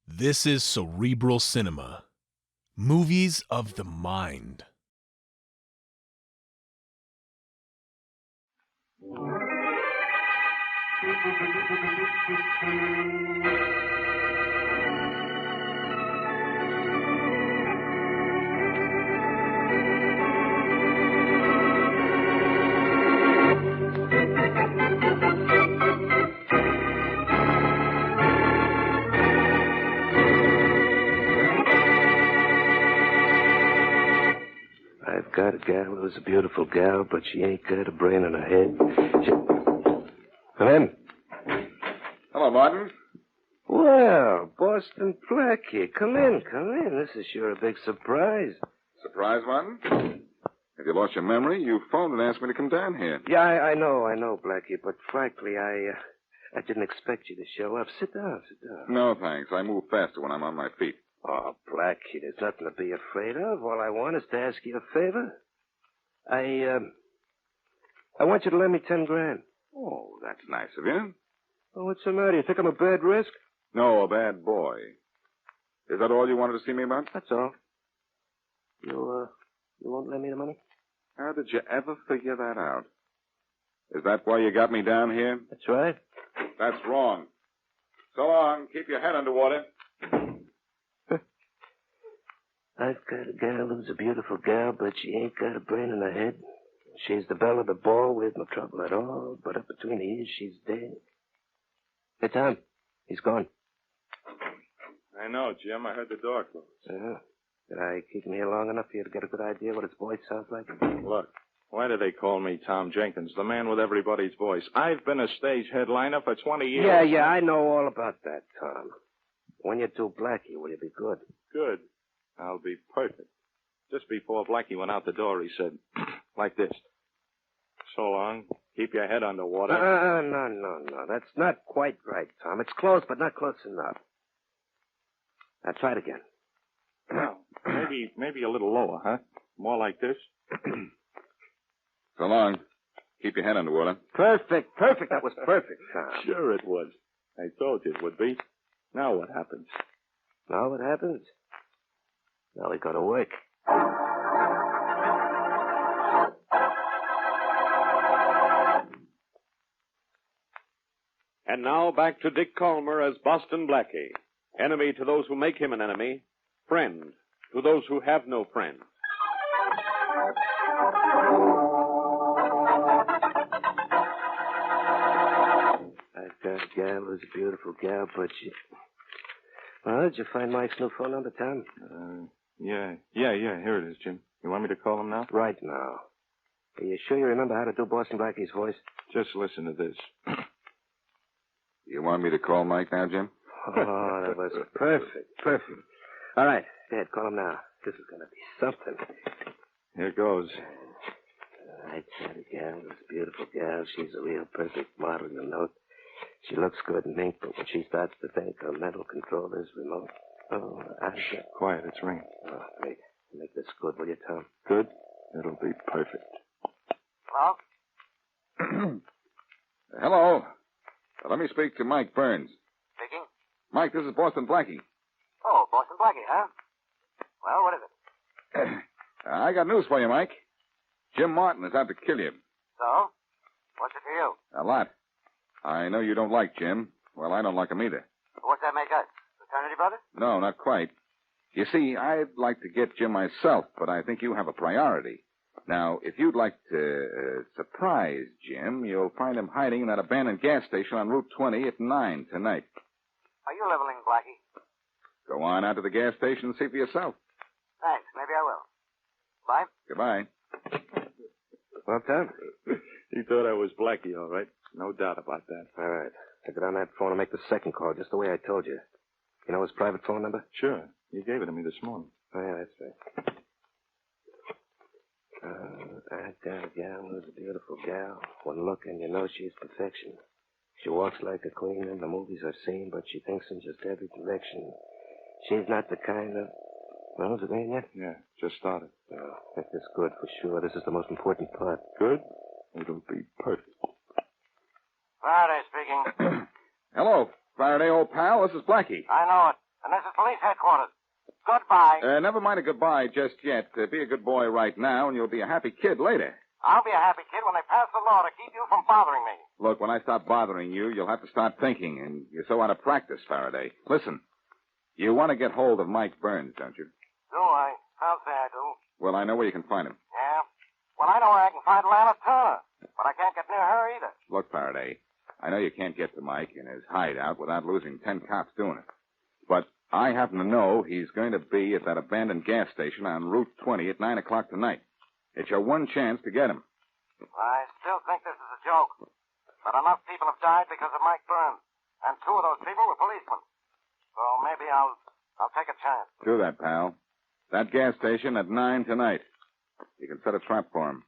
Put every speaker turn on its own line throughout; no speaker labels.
This is Cerebral Cinema. Movies of the mind.
I've got a gal who's a beautiful gal, but she ain't got a brain in her head. Come in.
Hello, Martin.
Well, Boston Blackie. Come in. This is sure a big surprise.
Surprise, Martin? Have you lost your memory? You phoned and asked me to come down here.
Yeah, I know, Blackie, but frankly, I didn't expect you to show up. Sit down.
No, thanks. I move faster when I'm on my feet.
Oh, Blackie, there's nothing to be afraid of. All I want is to ask you a favor. I want you to lend me 10 grand.
Oh, that's nice of you.
Oh, what's the matter? You think I'm a bad risk?
No, a bad boy. Is that all you wanted to see me about?
That's all. You won't lend me the money?
How did you ever figure that out? Is that why you got me down here?
That's right.
That's wrong. So long. Keep your head underwater.
I've got a gal who's a beautiful gal, but she ain't got a brain in her head. She's the belle of the ball with no trouble at all, but up between the ears, she's dead. Hey, Tom, he's gone.
I know, Jim. I heard the door close.
Did I keep him here long enough for you to get a good idea what his voice sounds like?
Look, why do they call me Tom Jenkins, the man with everybody's voice? I've been a stage headliner for 20 years.
Yeah, I know all about that, Tom. When you do Blackie, will you be good?
Good. I'll be perfect. Just before Blackie went out the door, he said, like this. So long. Keep your head underwater.
No. That's not quite right, Tom. It's close, but not close enough. Now, try it again.
Well, maybe a little lower, huh? More like this.
So long. Keep your head underwater.
Perfect. That was perfect, Tom.
Sure it was. I told you it would be. Now what happens?
Now what happens? Now we go to work.
And now back to Dick Calmer as Boston Blackie. Enemy to those who make him an enemy. Friend to those who have no friend.
I've got a gal who's a beautiful gal, but she... Well, did you find Mike's new phone number, Tom?
Yeah. Here it is, Jim. You want me to call him now?
Right now. Are you sure you remember how to do Boston Blackie's voice?
Just listen to this.
You want me to call Mike now, Jim?
Oh, that was perfect. All right, Dad, call him now. This is going to be something.
Here goes.
I got a gal, this beautiful gal. She's a real perfect model, you know. She looks good in ink, but when she starts to think, her mental control is remote. Oh,
Quiet, it's ringing.
Oh, great. Make this good, will you, Tom?
Good? It'll be perfect.
Hello?
Hello. Let me speak to Mike Burns.
Speaking?
Mike, this is Boston Blackie.
Oh, Boston Blackie, huh? Well, what is it?
I got news for you, Mike. Jim Martin is out to kill you.
So? What's it for you?
A lot. I know you don't like Jim. Well, I don't like him either.
What's that make us? Fraternity brothers?
No, not quite. You see, I'd like to get Jim myself, but I think you have a priority. Now, if you'd like to surprise Jim, you'll find him hiding in that abandoned gas station on Route 20 at 9 tonight.
Are you leveling, Blackie?
Go on out to the gas station and see for yourself.
Thanks. Maybe I will. Bye.
Goodbye.
Well, Tom?
He thought I was Blackie, all right. No doubt about that.
All right. I'll get on that phone and make the second call, just the way I told you. You know his private phone number?
Sure. You gave it to me this morning.
Oh, yeah, that's right. I got a gal who's a beautiful gal. One look and you know she's perfection. She walks like a queen in the movies I've seen, but she thinks in just every direction. She's not the kind of... Well, is it in yet?
Yeah, just started.
Oh, make this good for sure. This is the most important part.
Good? It'll be perfect.
Faraday speaking.
Hello, Faraday, old pal. This is Blackie.
I know it. And this is police headquarters. Goodbye.
Never mind a goodbye just yet. Be a good boy right now, and you'll be a happy kid later.
I'll be a happy kid when they pass the law to keep you from bothering me.
Look, when I stop bothering you, you'll have to start thinking, and you're so out of practice, Faraday. Listen, you want to get hold of Mike Burns, don't you?
Do I? I'll say I do.
Well, I know where you can find him.
Yeah? Well, I know where I can find Lana Turner, but I can't get near her either.
Look, Faraday, I know you can't get to Mike in his hideout without losing 10 cops doing it. But I happen to know he's going to be at that abandoned gas station on Route 20 at 9 o'clock tonight. It's your one chance to get him.
I still think this is a joke. But enough people have died because of Mike Burns. And 2 of those people were policemen. So maybe I'll take a chance.
Do that, pal. That gas station at 9 tonight. You can set a trap for him.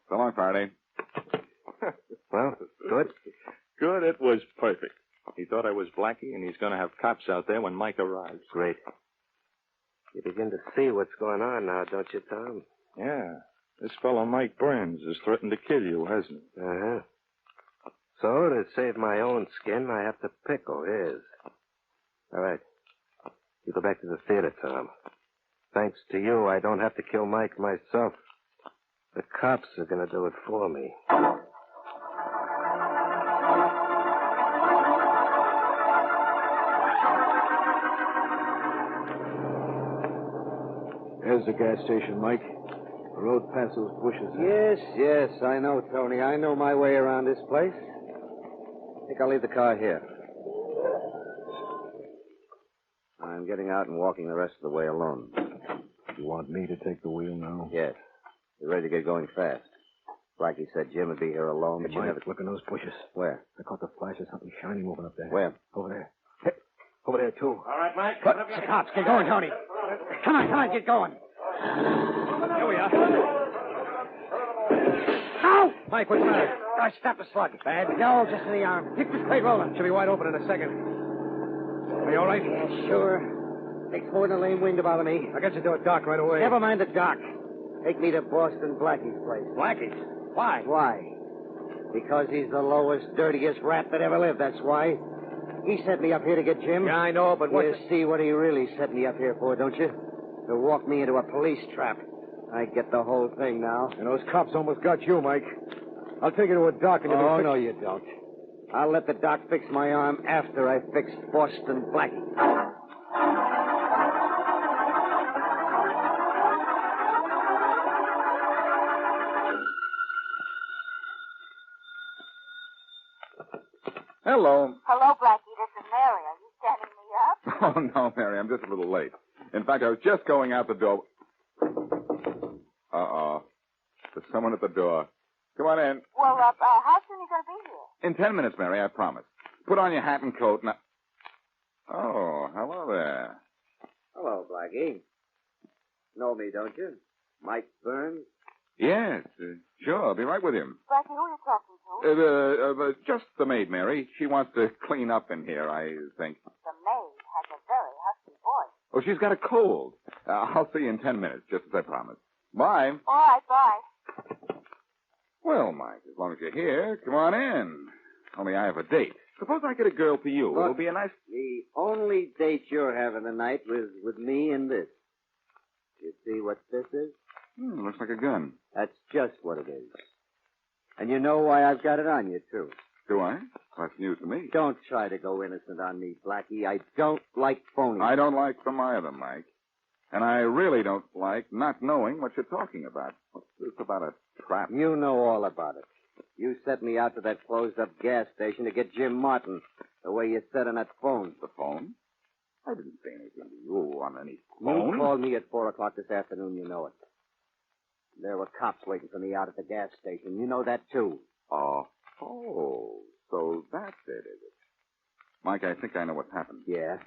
So long, Faraday.
Well, good.
Good, it was perfect. He thought I was Blackie, and he's going to have cops out there when Mike arrives.
Great. You begin to see what's going on now, don't you, Tom?
Yeah. This fellow Mike Burns has threatened to kill you, hasn't he?
Uh-huh. So, to save my own skin, I have to pickle his. All right. You go back to the theater, Tom. Thanks to you, I don't have to kill Mike myself. The cops are going to do it for me.
There's the gas station, Mike. The road past those bushes.
Yes, I know, Tony. I know my way around this place. I think I'll leave the car here. I'm getting out and walking the rest of the way alone.
You want me to take the wheel now?
Yes. We're ready to get going fast. Blackie said Jim would be here alone, but
Hey,
you
Mike,
never...
look in those bushes.
Where?
I caught the flash of something shiny moving up there.
Where?
Over there. Hey, over there, too.
All right, Mike.
What?
Cops, get going, Tony. Come on, get going.
Here we are.
Ow! Mike, what's the matter? I stopped the slug. Bad? No, just in the arm. Keep this plate rolling.
Should be wide open in a second. Are you all right?
Yeah, sure. Takes more than a lame wind to bother me.
I'll get you to a dock right away.
Never mind the dock. Take me to Boston Blackie's place.
Blackie's? Why?
Why? Because he's the lowest, dirtiest rat that ever lived, that's why. He set me up here to get Jim.
Yeah, I know, but what...
You see what he really set me up here for, don't you? To walk me into a police trap. I get the whole thing now.
And those cops almost got you, Mike. I'll take you to a dock and
Oh, no, you don't. I'll let the doc fix my arm after I fix Boston Blackie.
Hello.
Hello, Blackie. This is Mary. Are you standing me up?
Oh, no, Mary, I'm just a little late. In fact, I was just going out the door. Uh-oh. There's someone at the door. Come on in.
Well, how soon are you going to be here?
In 10 minutes, Mary, I promise. Put on your hat and coat and... Oh, hello there.
Hello, Blackie. Know me, don't you? Mike Burns?
Yes, sure. I'll be right with him.
Blackie, who are you talking to?
Just the maid, Mary. She wants to clean up in here, I think.
The maid has a very husky voice.
Oh, she's got a cold. I'll see you in 10 minutes, just as I promised. Bye.
All right, bye.
Well, Mike, as long as you're here, come on in. Only I have a date. Suppose I get a girl for you. It'll be a nice...
The only date you're having tonight was with me and this. You see what this is?
looks like a gun.
That's just what it is. And you know why I've got it on you, too.
Do I? That's news to me.
Don't try to go innocent on me, Blackie. I don't like phonies.
I don't like them either, Mike. And I really don't like not knowing what you're talking about. What's this about a trap?
You know all about it. You sent me out to that closed-up gas station to get Jim Martin, the way you said on that phone.
The phone? I didn't say anything to you on any phone.
You called me at 4 o'clock this afternoon, you know it. There were cops waiting for me out at the gas station. You know that, too.
Oh, so that's it, is it? Mike, I think I know what's happened.
Yeah?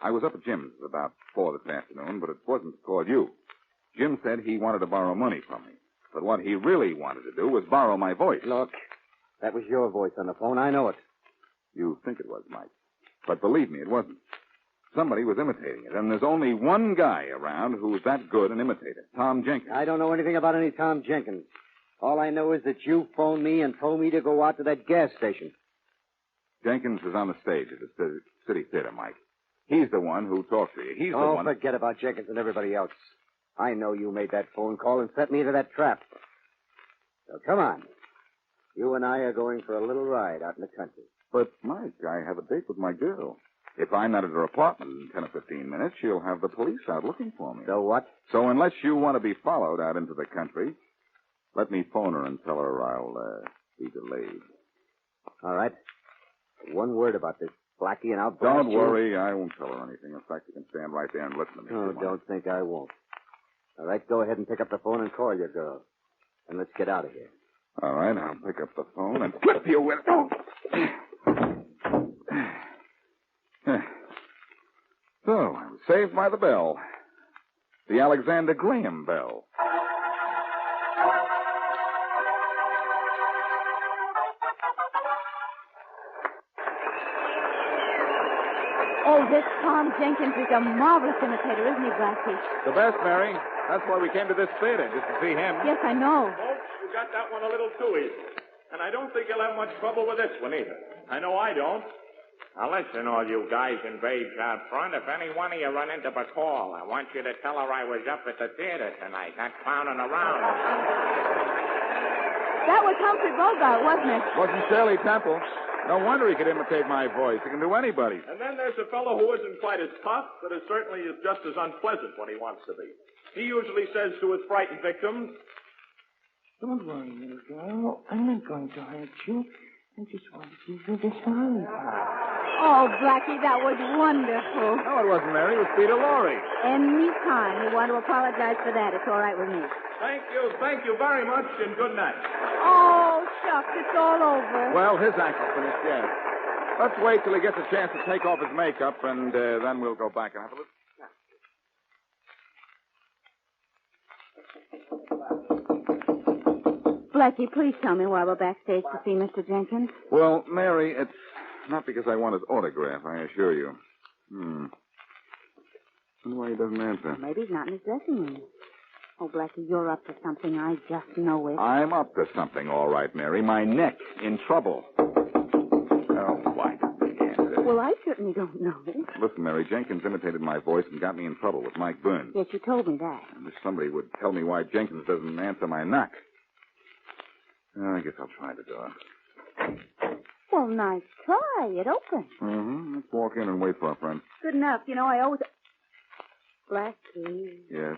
I was up at Jim's about 4 this afternoon, but it wasn't to call you. Jim said he wanted to borrow money from me. But what he really wanted to do was borrow my voice.
Look, that was your voice on the phone. I know it.
You think it was, Mike. But believe me, it wasn't. Somebody was imitating it, and there's only one guy around who's that good an imitator, Tom Jenkins.
I don't know anything about any Tom Jenkins. All I know is that you phoned me and told me to go out to that gas station.
Jenkins is on the stage at the City Theater, Mike. He's the one who talked to you. He's the
Oh,
one...
forget about Jenkins and everybody else. I know you made that phone call and set me into that trap. So come on. You and I are going for a little ride out in the country.
But, Mike, I have a date with my girl. If I'm not at her apartment in 10 or 15 minutes, she'll have the police out looking for me.
So what?
So unless you want to be followed out into the country, let me phone her and tell her I'll be delayed.
All right. One word about this, Blackie, and I'll...
Don't worry. I won't tell her anything. In fact, you can stand right there and listen to me.
Oh, don't think I won't. All right, go ahead and pick up the phone and call your girl. And let's get out of here.
All right, I'll pick up the phone and flip you with it. Oh. So, I was saved by the bell. The Alexander Graham bell.
Oh, this Tom Jenkins is a marvelous imitator, isn't he, Blackie?
The best, Mary. That's why we came to this theater, just to see him.
Yes, I know.
Folks, you got that one a little too easy. And I don't think you'll have much trouble with this one either. I know I don't.
Now, listen, all you guys and babes out front. If any one of you run into Bacall, I want you to tell her I was up at the theater tonight, not clowning around.
That was Humphrey Bogart, wasn't it?
Wasn't Shirley Temple. No wonder he could imitate my voice. He can do anybody.
And then there's a fellow who isn't quite as tough, but is certainly just as unpleasant when he wants to be. He usually says to his frightened victims,
"Don't worry, little girl. I'm not going to hurt you. I just want to give you this lollipop."
Oh, Blackie, that was wonderful.
No, it wasn't Mary. It was Peter Lorre.
Any time you want to apologize for that, it's all right with me.
Thank you very much, and good night.
Oh, shucks, it's all over.
Well, his act is finished, yes. Let's wait till he gets a chance to take off his makeup, and then we'll go back and have a look.
Blackie, please tell me why we're backstage to see Mr. Jenkins.
Well, Mary, it's not because I want his autograph, I assure you. Wonder why he doesn't answer.
Maybe he's not in his dressing room. Oh, Blackie, you're up to something. I just know it.
I'm up to something, all right, Mary. My neck in trouble. Oh, why doesn't he answer?
Well, I certainly don't know.
Listen, Mary, Jenkins imitated my voice and got me in trouble with Mike Burns.
Yes, you told me that.
I wish somebody would tell me why Jenkins doesn't answer my knock. I guess I'll try the door.
Well, nice try. It opens.
Mm-hmm. Let's walk in and wait for our friend.
Good enough. You know, I always... Blackie.
Yes,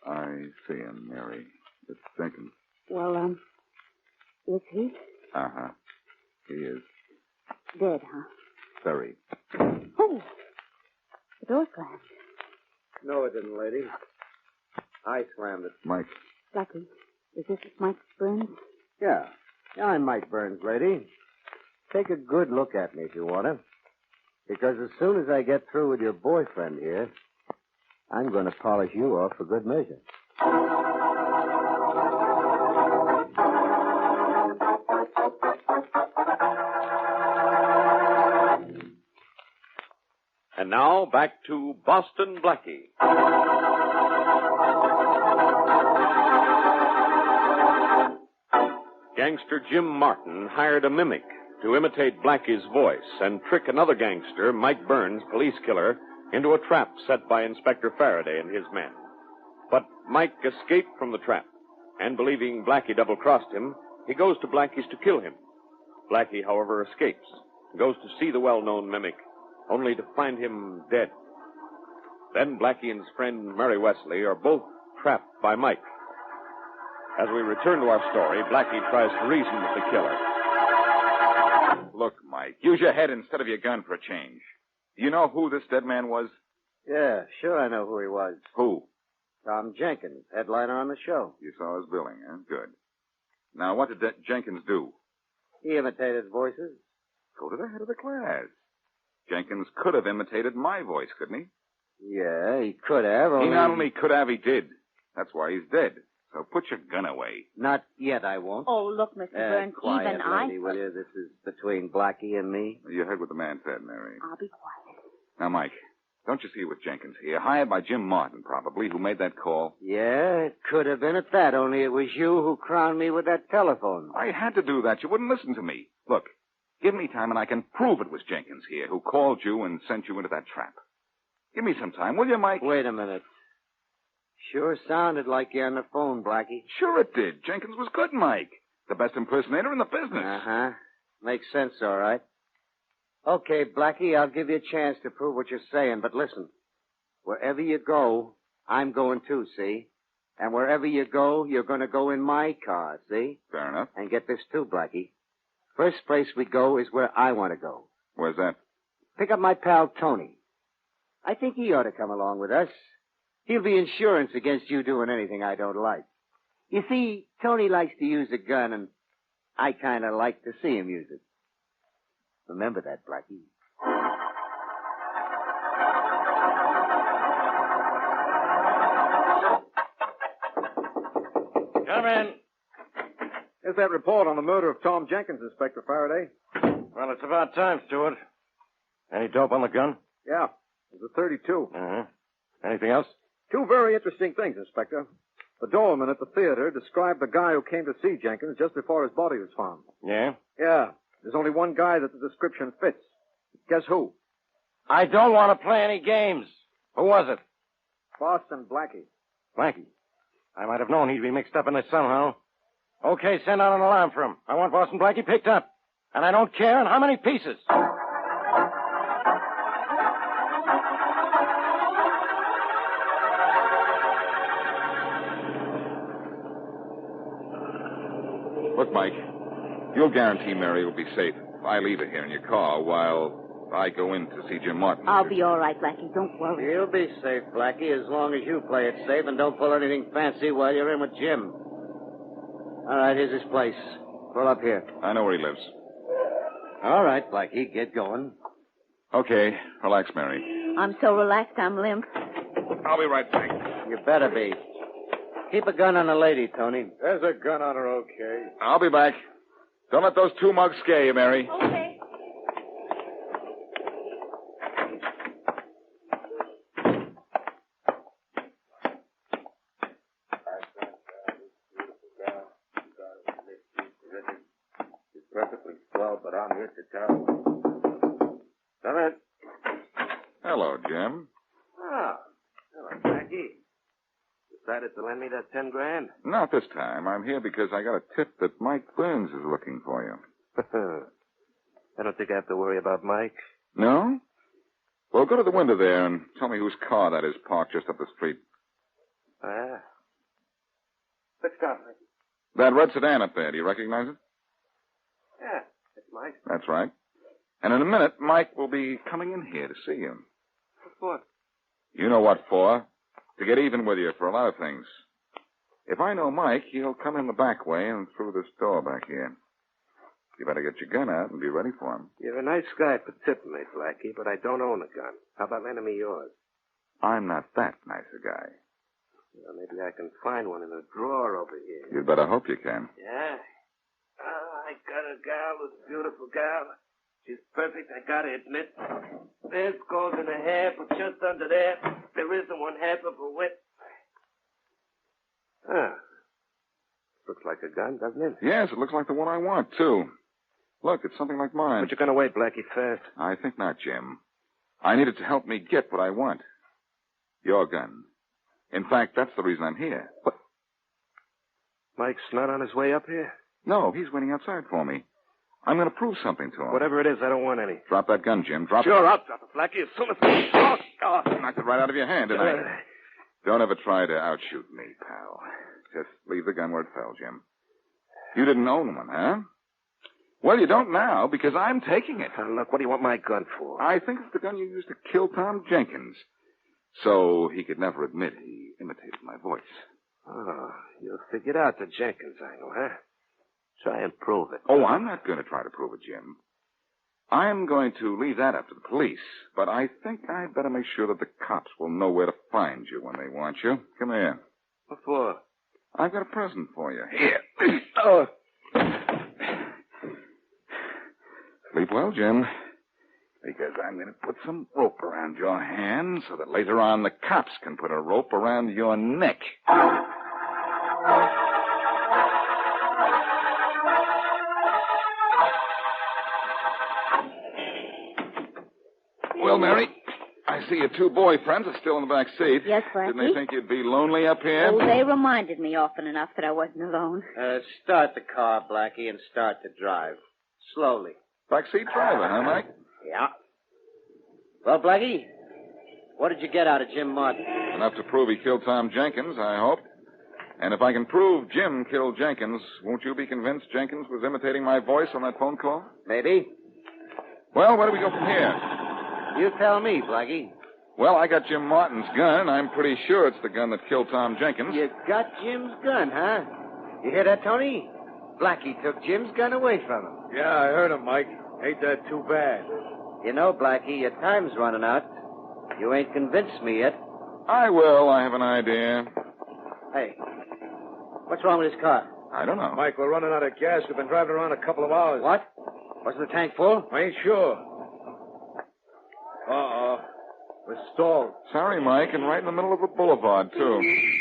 I see him, Mary. It's Jenkins.
Well, is he?
Uh-huh. He is.
Dead, huh?
Very.
Oh, the door slammed.
No, it didn't, lady. I slammed it.
Mike.
Blackie, is this Mike Burns?
Yeah. I'm Mike Burns, lady. Take a good look at me if you want to. Because as soon as I get through with your boyfriend here, I'm going to polish you off for good measure.
And now, back to Boston Blackie. Gangster Jim Martin hired a mimic to imitate Blackie's voice and trick another gangster, Mike Burns, police killer, into a trap set by Inspector Faraday and his men. But Mike escaped from the trap, and believing Blackie double-crossed him, he goes to Blackie's to kill him. Blackie, however, escapes, goes to see the well-known mimic, only to find him dead. Then Blackie and his friend Mary Wesley are both trapped by Mike. As we return to our story, Blackie tries to reason with the killer.
Look, Mike, use your head instead of your gun for a change. Do you know who this dead man was?
Yeah, sure I know who he was.
Who?
Tom Jenkins, headliner on the show.
You saw his billing, huh? Good. Now, what did Jenkins do?
He imitated voices.
Go to the head of the class. Jenkins could have imitated my voice, couldn't he?
Yeah, he could have.
He not only could have, he did. That's why he's dead. So put your gun away.
Not yet, I won't.
Oh, look, Mr. Burns,
quiet,
even I...
lady, will you? This is between Blackie and me.
You heard what the man said, Mary.
I'll be quiet.
Now, Mike, don't you see with Jenkins here, hired by Jim Martin, probably, who made that call?
Yeah, it could have been at that, only it was you who crowned me with that telephone.
I had to do that. You wouldn't listen to me. Look, give me time and I can prove it was Jenkins here who called you and sent you into that trap. Give me some time, will you, Mike?
Wait a minute. Sure sounded like you're on the phone, Blackie.
Sure it did. Jenkins was good, Mike. The best impersonator in the business.
Uh-huh. Makes sense, all right. Okay, Blackie, I'll give you a chance to prove what you're saying, but listen. Wherever you go, I'm going too, see? And wherever you go, you're going to go in my car, see?
Fair enough.
And get this too, Blackie. First place we go is where I want to go.
Where's that?
Pick up my pal Tony. I think he ought to come along with us. He'll be insurance against you doing anything I don't like. You see, Tony likes to use a gun, and I kind of like to see him use it. Remember that, Blackie.
Come in.
Here's that report on the murder of Tom Jenkins, Inspector Faraday.
Well, it's about time, Stewart. Any dope on the gun?
Yeah, it was a 32.
Uh-huh. Anything else?
Two very interesting things, Inspector. The doorman at the theater described the guy who came to see Jenkins just before his body was found.
Yeah?
Yeah. There's only one guy that the description fits. Guess who?
I don't want to play any games. Who was it?
Boston Blackie.
Blackie. I might have known he'd be mixed up in this somehow. Okay, send out an alarm for him. I want Boston Blackie picked up. And I don't care in how many pieces.
Look, Mike, you'll guarantee Mary will be safe if I leave her here in your car while I go in to see Jim Martin.
I'll be all right, Blackie. Don't worry.
You'll be safe, Blackie, as long as you play it safe and don't pull anything fancy while you're in with Jim. All right, here's his place. Pull up here.
I know where he lives.
All right, Blackie, get going.
Okay, relax, Mary.
I'm so relaxed I'm limp.
I'll be right back.
You better be. Keep a gun on the lady, Tony.
There's a gun on her, okay.
I'll be back. Don't let those two mugs scare you, Mary.
Okay.
She's perfectly swell, but I'm here to tell. Come in.
Hello, Jim.
Oh, hello, Blackie. Decided to lend me that 10 grand?
Not this time. I'm here because I got a tip that Mike Burns is looking for you.
I don't think I have to worry about Mike.
No? Well, go to the window there and tell me whose car that is parked just up the street.
Ah. Let's go, Mike.
That red sedan up there, do you recognize it?
Yeah, it's Mike.
That's right. And in a minute, Mike will be coming in here to see you.
What for?
You know what for. To get even with you for a lot of things. If I know Mike, he'll come in the back way and through this door back here. You better get your gun out and be ready for him.
You're a nice guy for tipping me, Blackie, but I don't own a gun. How about lending me yours?
I'm not that nice a guy.
Well, maybe I can find one in a drawer over here.
You'd better hope you can.
Yeah? Oh, I got a gal, this beautiful gal. She's perfect, I gotta admit. There's gold in her hair, but just under there isn't one half of a width. Ah. Looks like a gun, doesn't it?
Yes, it looks like the one I want, too. Look, it's something like mine.
But you're gonna wait, Blackie, fast.
I think not, Jim. I need it to help me get what I want. Your gun. In fact, that's the reason I'm here.
What? Mike's not on his way up here?
No, he's waiting outside for me. I'm going to prove something to him.
Whatever it is, I don't want any.
Drop that gun, Jim. Drop it.
Sure, I'll drop it, Blackie, as soon as... Oh.
Knocked it right out of your hand, didn't I? Don't ever try to outshoot me, pal. Just leave the gun where it fell, Jim. You didn't own one, huh? Well, you don't now, because I'm taking it.
Look, what do you want my gun for?
I think it's the gun you used to kill Tom Jenkins. So he could never admit he imitated my voice.
Oh, you figured out the Jenkins angle, huh? Try and prove it.
Oh, I'm not going to try to prove it, Jim. I'm going to leave that up to the police, but I think I'd better make sure that the cops will know where to find you when they want you. Come here.
What for?
I've got a present for you. Here. Oh. Sleep well, Jim. Because I'm going to put some rope around your hand so that later on the cops can put a rope around your neck. Well, Mary, I see see your two boyfriends are still in the back seat.
Yes, Blackie?
Didn't they think you'd be lonely up here?
Oh, they reminded me often enough that I wasn't alone.
Start the car, Blackie, and start to drive. Slowly.
Backseat driver, huh, Mike?
Yeah. Well, Blackie, what did you get out of Jim Martin?
Enough to prove he killed Tom Jenkins, I hope. And if I can prove Jim killed Jenkins, won't you be convinced Jenkins was imitating my voice on that phone call?
Maybe.
Well, where do we go from here?
You tell me, Blackie.
Well, I got Jim Martin's gun. I'm pretty sure it's the gun that killed Tom Jenkins.
You got Jim's gun, huh? You hear that, Tony? Blackie took Jim's gun away from him.
Yeah, I heard him, Mike. Ain't that too bad?
You know, Blackie, your time's running out. You ain't convinced me yet.
I will. I have an idea.
Hey, what's wrong with his car?
I don't know.
Mike, we're running out of gas. We've been driving around a couple of hours.
What? Wasn't the tank full?
I ain't sure. Uh-oh. We're stalled.
Sorry, Mike, and right in the middle of the boulevard, too.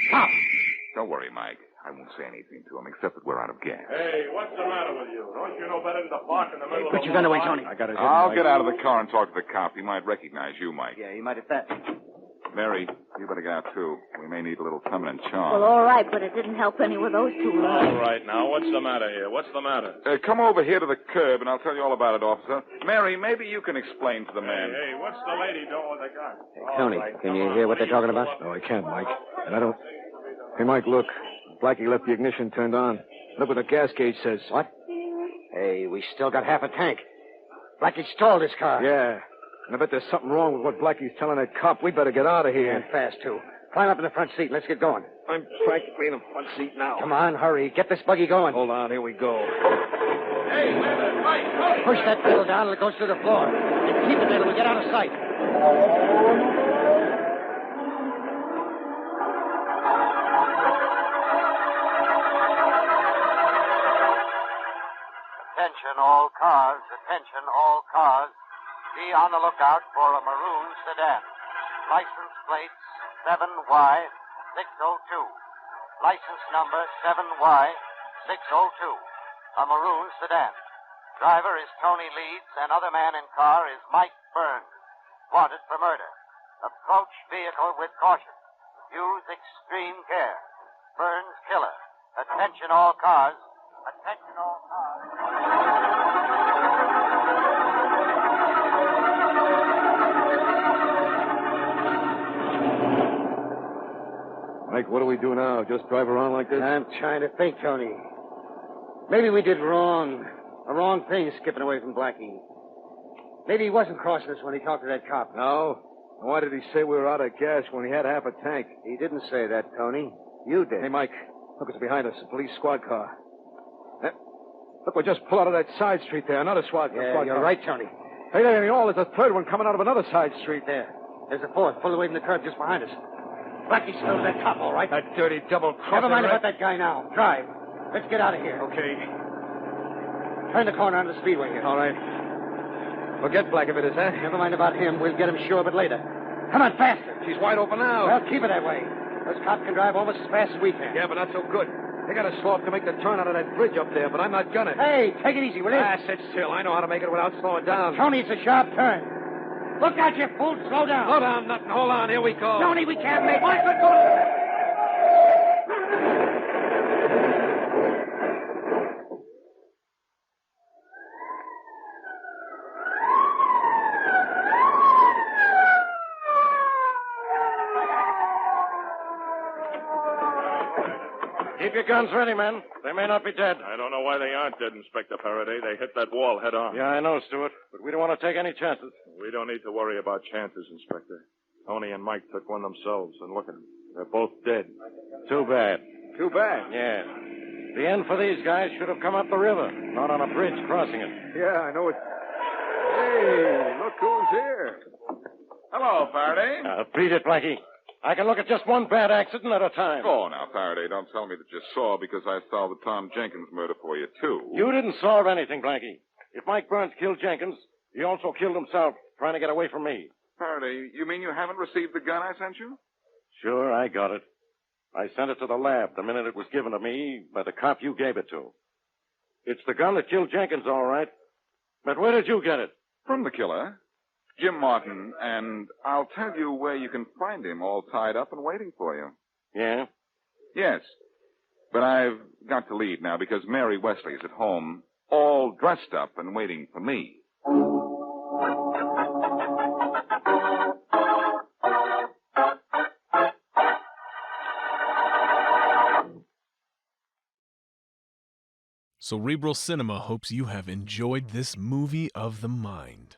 Stop!
Don't worry, Mike. I won't say anything to him, except that we're out of gas.
Hey, what's the matter with you? Don't you know better than to park in the middle of the
Put your gun away, Tony.
I got it.
I'll get out of the car and talk to the cop. He might recognize you, Mike.
Yeah, you might at that.
Mary, you better get out, too. We may need a little feminine
Well,
charm.
all right, but it didn't help any with those two.
All right, now, what's the matter here? What's the matter?
Come over here to the curb, and I'll tell you all about it, officer. Mary, maybe you can explain to the man.
Hey, what's the lady doing with the gun?
Hey, Tony, can you hear what they're talking about?
No, I can't, Mike. And I don't... Hey, Mike, look. Blackie left the ignition turned on. Look what the gas gauge says.
What? Hey, we still got half a tank. Blackie stalled his car.
Yeah. And I bet there's something wrong with what Blackie's telling that cop. We better get out of here.
And fast, too. Climb up in the front seat. Let's get going.
I'm practically in the front seat now.
Come on, hurry. Get this buggy going.
Hold on, here we go.
Hey, wait a minute, Mike!
Push that pedal down and it goes through the floor. And keep it there till we get out of sight.
Attention all cars, attention all cars. Be on the lookout for a maroon sedan. License plate 7Y602. License number 7Y602. A maroon sedan. Driver is Tony Leeds, and other man in car is Mike Burns, wanted for murder. Approach vehicle with caution. Use extreme care. Burns killer. Attention all cars. Attention all cars.
Mike, what do we do now? Just drive around like this?
I'm trying to think, Tony. Maybe we did wrong. A wrong thing skipping away from Blackie. Maybe he wasn't crossing us when he talked to that cop.
No. Why did he say we were out of gas when he had half a tank?
He didn't say that, Tony. You did.
Hey, Mike, look what's behind us. A police squad car. Look, we just pull out of that side street there. Another squad car.
Yeah, you're right, Tony.
Hey, there ain't all. There's a third one coming out of another side street.
There. There's a fourth, pulled away from the curb just behind us. Blackie's still with that cop, all right?
That dirty double-crosser.
Never mind about that guy now. Drive. Let's get out of here.
Okay.
Turn the corner onto the speedway here.
All right. Forget Blackie, it is, huh?
Never mind about him. We'll get him sure, but later. Come on, faster.
She's wide open now.
Well, keep it that way. Those cops can drive almost as fast as we can.
Yeah, but not so good. They got to slow up to make the turn out of that bridge up there, but I'm not gonna.
Hey, take it easy, will you?
Sit still. I know how to make it without slowing down.
Tony, it's a sharp turn. Look out, you fool. Slow down.
Slow down, nothing. Hold on. Here we go.
Tony, we can't make...
Mike, let go.
Keep your guns ready, men. They may not be dead.
I don't know why they aren't dead, Inspector Faraday. They hit that wall head on.
Yeah, I know, Stewart. But we don't want to take any chances.
We don't need to worry about chances, Inspector. Tony and Mike took one themselves, and look at them. They're both dead.
Too bad.
Too bad.
Yeah. The end for these guys should have come up the river, not on a bridge crossing it.
Yeah, I know it. Hey, look who's here.
Hello, Faraday.
Beat it, Blackie. I can look at just one bad accident at a time.
Oh, now, Faraday, don't tell me that you saw because I solved the Tom Jenkins murder for you, too.
You didn't solve anything, Blackie. If Mike Burns killed Jenkins, he also killed himself trying to get away from me.
Faraday, you mean you haven't received the gun I sent you?
Sure, I got it. I sent it to the lab the minute it was given to me by the cop you gave it to. It's the gun that killed Jenkins, all right. But where did you get it?
From the killer. Jim Martin, and I'll tell you where you can find him all tied up and waiting for you.
Yeah?
Yes. But I've got to leave now because Mary Wesley is at home, all dressed up and waiting for me.
Cerebral Cinema hopes you have enjoyed this movie of the mind.